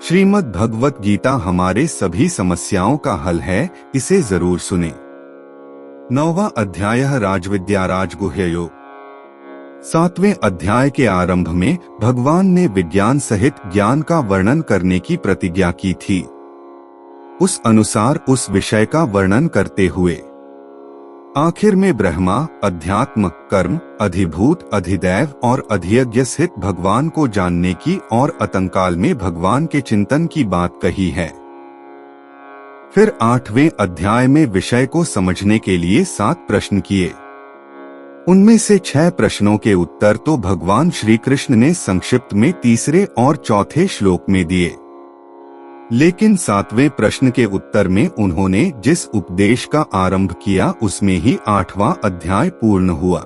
श्रीमद् भगवत गीता हमारे सभी समस्याओं का हल है, इसे जरूर सुने। 9वां अध्याय राजविद्या राजगुह्य योग। 7वें अध्याय के आरंभ में भगवान ने विज्ञान सहित ज्ञान का वर्णन करने की प्रतिज्ञा की थी। उस अनुसार उस विषय का वर्णन करते हुए आखिर में ब्रह्मा, अध्यात्म, कर्म, अधिभूत, अधिदैव और अधियज्ञ स्थित भगवान को जानने की और अतंकाल में भगवान के चिंतन की बात कही है। फिर 8वें अध्याय में विषय को समझने के लिए 7 प्रश्न किए। उनमें से 6 प्रश्नों के उत्तर तो भगवान श्री कृष्ण ने संक्षिप्त में तीसरे और चौथे श्लोक में दिए, लेकिन 7वें प्रश्न के उत्तर में उन्होंने जिस उपदेश का आरंभ किया उसमें ही 8वां अध्याय पूर्ण हुआ।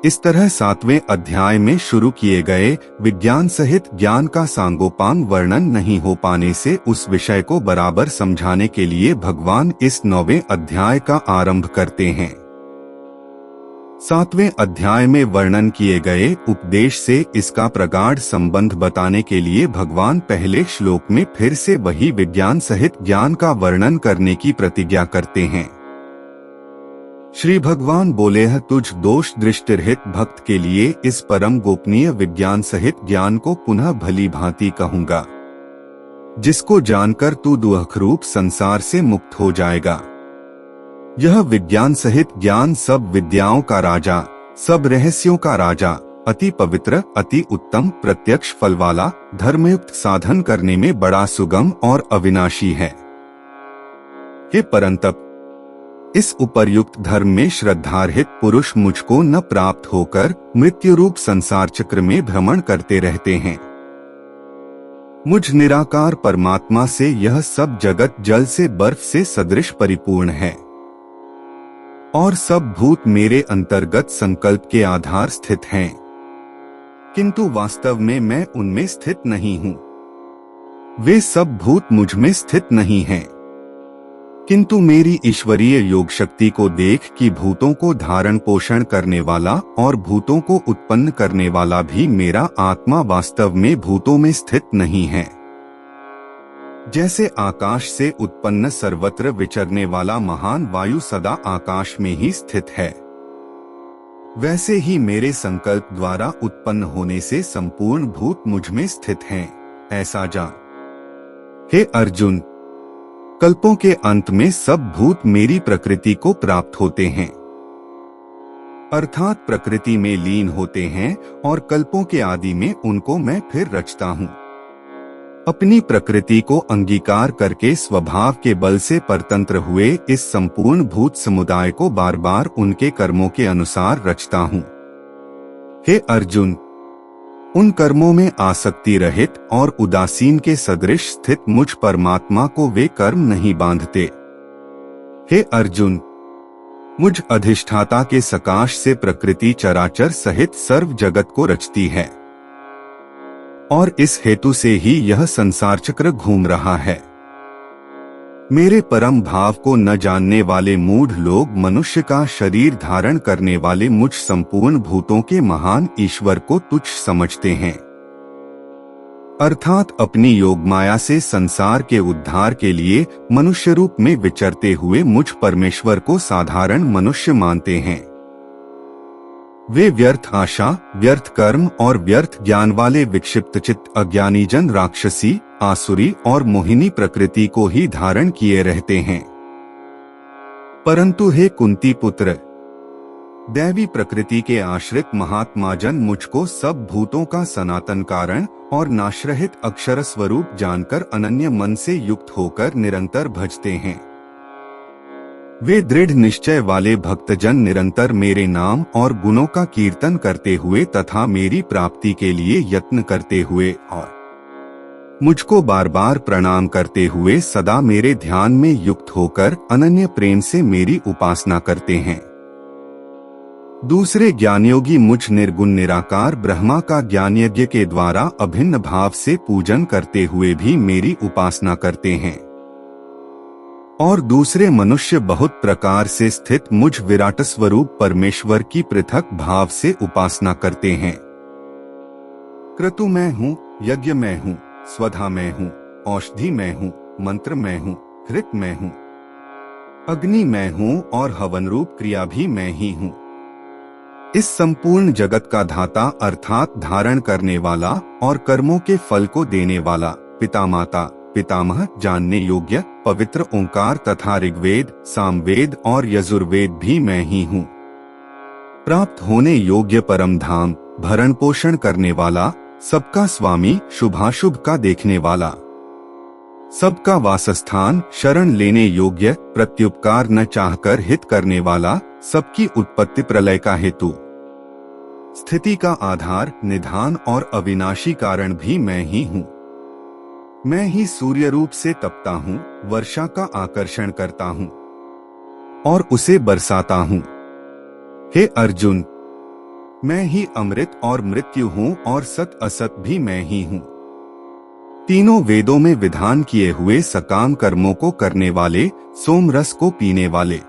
इस तरह 7वें अध्याय में शुरू किए गए विज्ञान सहित ज्ञान का सांगोपांग वर्णन नहीं हो पाने से उस विषय को बराबर समझाने के लिए भगवान इस 9वें अध्याय का आरंभ करते हैं। 7वें अध्याय में वर्णन किए गए उपदेश से इसका प्रगाढ़ संबंध बताने के लिए भगवान पहले श्लोक में फिर से वही विज्ञान सहित ज्ञान का वर्णन करने की प्रतिज्ञा करते हैं। श्री भगवान बोले हैं, तुझ दोष दृष्टिरहित भक्त के लिए इस परम गोपनीय विज्ञान सहित ज्ञान को पुनः भली भांति कहूंगा, जिसको जानकर तू दुःखरूप संसार से मुक्त हो जाएगा। यह विज्ञान सहित ज्ञान सब विद्याओं का राजा, सब रहस्यों का राजा, अति पवित्र, अति उत्तम, प्रत्यक्ष फल वाला, धर्मयुक्त साधन करने में बड़ा सुगम और अविनाशी है। हे परंतप, इस उपर्युक्त धर्म में श्रद्धारहित पुरुष मुझको न प्राप्त होकर मृत्यु रूप संसार चक्र में भ्रमण करते रहते हैं। मुझ निराकार परमात्मा से यह सब जगत जल से बर्फ से सदृश परिपूर्ण है और सब भूत मेरे अंतर्गत संकल्प के आधार स्थित हैं, किंतु वास्तव में मैं उनमें स्थित नहीं हूँ। वे सब भूत मुझ में स्थित नहीं हैं, किंतु मेरी ईश्वरीय योग शक्ति को देख कि भूतों को धारण पोषण करने वाला और भूतों को उत्पन्न करने वाला भी मेरा आत्मा वास्तव में भूतों में स्थित नहीं है। जैसे आकाश से उत्पन्न सर्वत्र विचरने वाला महान वायु सदा आकाश में ही स्थित है, वैसे ही मेरे संकल्प द्वारा उत्पन्न होने से संपूर्ण भूत मुझ में स्थित हैं, ऐसा जान। हे अर्जुन, कल्पों के अंत में सब भूत मेरी प्रकृति को प्राप्त होते हैं, अर्थात प्रकृति में लीन होते हैं और कल्पों के आदि में उनको मैं फिर रचता हूँ। अपनी प्रकृति को अंगीकार करके स्वभाव के बल से परतंत्र हुए इस संपूर्ण भूत समुदाय को बार बार उनके कर्मों के अनुसार रचता हूँ। हे अर्जुन, उन कर्मों में आसक्ति रहित और उदासीन के सदृश स्थित मुझ परमात्मा को वे कर्म नहीं बांधते। हे अर्जुन, मुझ अधिष्ठाता के सकाश से प्रकृति चराचर सहित सर्व जगत को रचती है और इस हेतु से ही यह संसार चक्र घूम रहा है। मेरे परम भाव को न जानने वाले मूढ़ लोग मनुष्य का शरीर धारण करने वाले मुझ संपूर्ण भूतों के महान ईश्वर को तुच्छ समझते हैं, अर्थात अपनी योग माया से संसार के उद्धार के लिए मनुष्य रूप में विचरते हुए मुझ परमेश्वर को साधारण मनुष्य मानते हैं। वे व्यर्थ आशा, व्यर्थ कर्म और व्यर्थ ज्ञान वाले विक्षिप्त चित्त अज्ञानी जन राक्षसी, आसुरी और मोहिनी प्रकृति को ही धारण किए रहते हैं। परंतु हे कुंती पुत्र, दैवी प्रकृति के आश्रित महात्मा जन मुझको सब भूतों का सनातन कारण और नाशरहित अक्षर स्वरूप जानकर अनन्य मन से युक्त होकर निरंतर भजते हैं। वे दृढ़ निश्चय वाले भक्तजन निरंतर मेरे नाम और गुणों का कीर्तन करते हुए तथा मेरी प्राप्ति के लिए यत्न करते हुए और मुझको बार बार प्रणाम करते हुए सदा मेरे ध्यान में युक्त होकर अनन्य प्रेम से मेरी उपासना करते हैं। दूसरे ज्ञानयोगी मुझ निर्गुण निराकार ब्रह्मा का ज्ञान यज्ञ के द्वारा अभिन्न भाव से पूजन करते हुए भी मेरी उपासना करते हैं और दूसरे मनुष्य बहुत प्रकार से स्थित मुझ विराट स्वरूप परमेश्वर की पृथक भाव से उपासना करते हैं। क्रतु मैं हूँ, यज्ञ मैं हूँ, स्वधा मैं हूँ, औषधि मैं हूँ, मंत्र मैं हूँ, हृत मैं हूँ, अग्नि मैं हूँ और हवन रूप क्रिया भी मैं ही हूँ। इस संपूर्ण जगत का धाता अर्थात धारण करने वाला और कर्मों के फल को देने वाला पिता माता पितामह जानने योग्य पवित्र ओंकार तथा ऋग्वेद सामवेद और यजुर्वेद भी मैं ही हूँ। प्राप्त होने योग्य परम धाम भरण पोषण करने वाला सबका स्वामी शुभाशुभ का देखने वाला सबका वासस्थान शरण लेने योग्य प्रत्युपकार न चाहकर हित करने वाला सबकी उत्पत्ति प्रलय का हेतु स्थिति का आधार निधान और अविनाशी कारण भी मैं ही हूँ। मैं ही सूर्य रूप से तपता हूँ, वर्षा का आकर्षण करता हूँ और उसे बरसाता हूँ। हे अर्जुन, मैं ही अमृत और मृत्यु हूँ और सत असत भी मैं ही हूँ। तीनों वेदों में विधान किए हुए सकाम कर्मों को करने वाले सोम रस को पीने वाले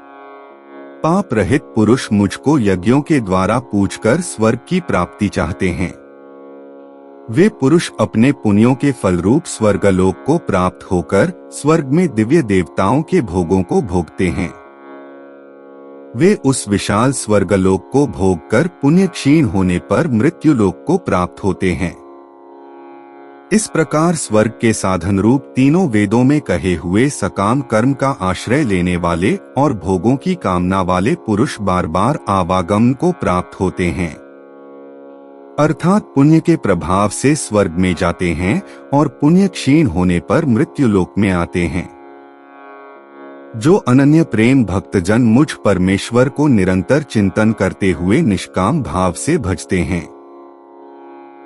पाप रहित पुरुष मुझको यज्ञों के द्वारा पूजकर स्वर्ग की प्राप्ति चाहते हैं। वे पुरुष अपने पुण्यों के फलरूप स्वर्गलोक को प्राप्त होकर स्वर्ग में दिव्य देवताओं के भोगों को भोगते हैं। वे उस विशाल स्वर्गलोक को भोगकर पुण्य क्षीण होने पर मृत्युलोक को प्राप्त होते हैं। इस प्रकार स्वर्ग के साधन रूप तीनों वेदों में कहे हुए सकाम कर्म का आश्रय लेने वाले और भोगों की कामना वाले पुरुष बार बार आवागमन को प्राप्त होते हैं, अर्थात पुण्य के प्रभाव से स्वर्ग में जाते हैं और पुण्य क्षीण होने पर मृत्युलोक में आते हैं। जो अनन्य प्रेम भक्तजन मुझ परमेश्वर को निरंतर चिंतन करते हुए निष्काम भाव से भजते हैं,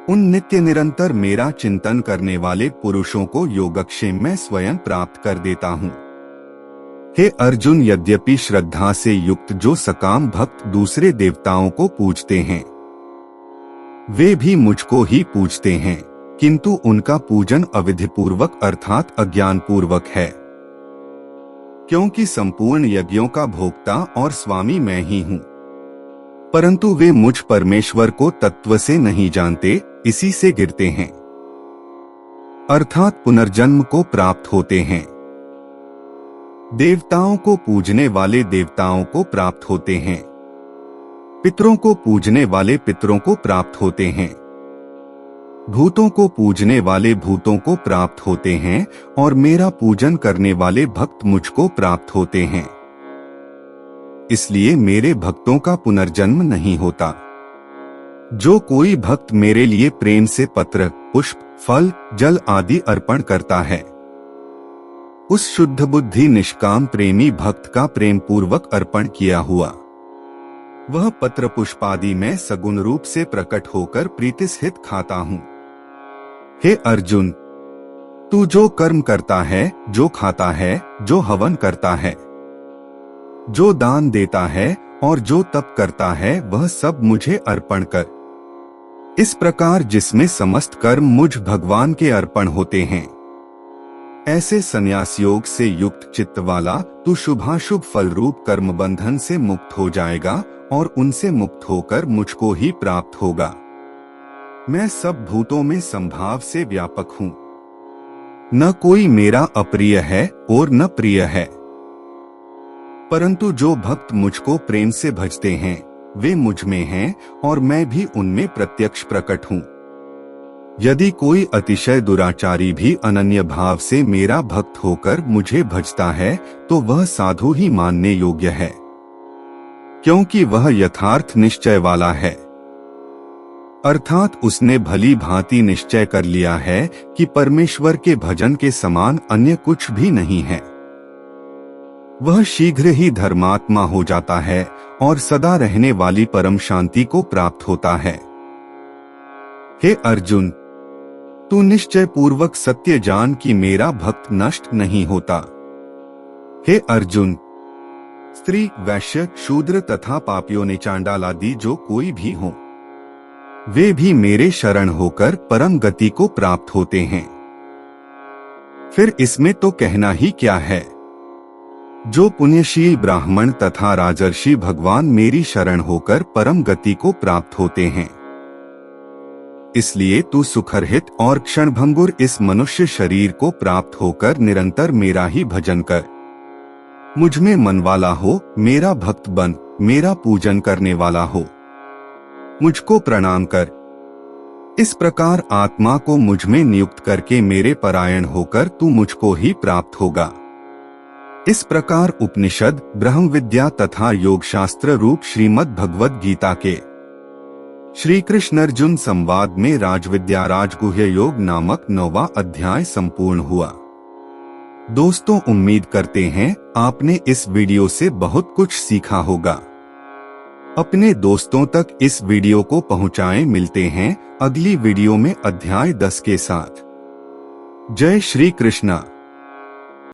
उन नित्य निरंतर मेरा चिंतन करने वाले पुरुषों को योगक्षेम में स्वयं प्राप्त कर देता हूँ। हे अर्जुन, यद्यपि श्रद्धा से युक्त जो सकाम भक्त दूसरे देवताओं को पूजते हैं, वे भी मुझको ही पूजते हैं, किंतु उनका पूजन अविधिपूर्वक अर्थात अज्ञानपूर्वक है, क्योंकि संपूर्ण यज्ञों का भोक्ता और स्वामी मैं ही हूँ। परंतु वे मुझ परमेश्वर को तत्व से नहीं जानते, इसी से गिरते हैं, अर्थात पुनर्जन्म को प्राप्त होते हैं। देवताओं को पूजने वाले देवताओं को प्राप्त होते हैं, पितरों को पूजने वाले पितरों को प्राप्त होते हैं, भूतों को पूजने वाले भूतों को प्राप्त होते हैं और मेरा पूजन करने वाले भक्त मुझको प्राप्त होते हैं। इसलिए मेरे भक्तों का पुनर्जन्म नहीं होता। जो कोई भक्त मेरे लिए प्रेम से पत्र पुष्प फल जल आदि अर्पण करता है, उस शुद्ध बुद्धि निष्काम प्रेमी भक्त का प्रेम पूर्वक अर्पण किया हुआ वह पत्र पुष्प आदि में सगुण रूप से प्रकट होकर प्रीतिसहित खाता हूँ। हे अर्जुन, तू जो कर्म करता है, जो खाता है, जो हवन करता है, जो दान देता है और जो तप करता है, वह सब मुझे अर्पण कर। इस प्रकार जिसमें समस्त कर्म मुझ भगवान के अर्पण होते हैं, ऐसे संन्यास योग से युक्त चित्त वाला तू शुभाशुभ फल रूप कर्म बंधन से मुक्त हो जाएगा और उनसे मुक्त होकर मुझको ही प्राप्त होगा। मैं सब भूतों में संभाव से व्यापक हूँ, न कोई मेरा अप्रिय है और न प्रिय है। परंतु जो भक्त मुझको प्रेम से भजते हैं, वे मुझ में हैं और मैं भी उनमें प्रत्यक्ष प्रकट हूँ। यदि कोई अतिशय दुराचारी भी अनन्य भाव से मेरा भक्त होकर मुझे भजता है, तो वह साधु ही मानने योग्य है, क्योंकि वह यथार्थ निश्चय वाला है, अर्थात उसने भली भांति निश्चय कर लिया है कि परमेश्वर के भजन के समान अन्य कुछ भी नहीं है। वह शीघ्र ही धर्मात्मा हो जाता है और सदा रहने वाली परम शांति को प्राप्त होता है। हे अर्जुन, तू निश्चय पूर्वक सत्य जान कि मेरा भक्त नष्ट नहीं होता। हे अर्जुन, स्त्री वैश्य शूद्र तथा पापियों ने चांडाल आदि जो कोई भी हो, वे भी मेरे शरण होकर परम गति को प्राप्त होते हैं। फिर इसमें तो कहना ही क्या है। जो पुण्यशील ब्राह्मण तथा राजर्षि भगवान मेरी शरण होकर परम गति को प्राप्त होते हैं, इसलिए तू सुखरहित और क्षणभंगुर इस मनुष्य शरीर को प्राप्त होकर निरंतर मेरा ही भजन कर। मुझ में मन वाला हो, मेरा भक्त बन, मेरा पूजन करने वाला हो, मुझको प्रणाम कर। इस प्रकार आत्मा को मुझ में नियुक्त करके मेरे परायण होकर तू मुझको ही प्राप्त होगा। इस प्रकार उपनिषद, ब्रह्म विद्या तथा योग शास्त्र रूप श्रीमद् भगवद गीता के श्री कृष्ण अर्जुन संवाद में राजविद्या राजगुह्य योग नामक 9वां अध्याय संपूर्ण हुआ। दोस्तों, उम्मीद करते हैं आपने इस वीडियो से बहुत कुछ सीखा होगा। अपने दोस्तों तक इस वीडियो को पहुंचाएं। मिलते हैं अगली वीडियो में अध्याय 10 के साथ। जय श्री कृष्णा।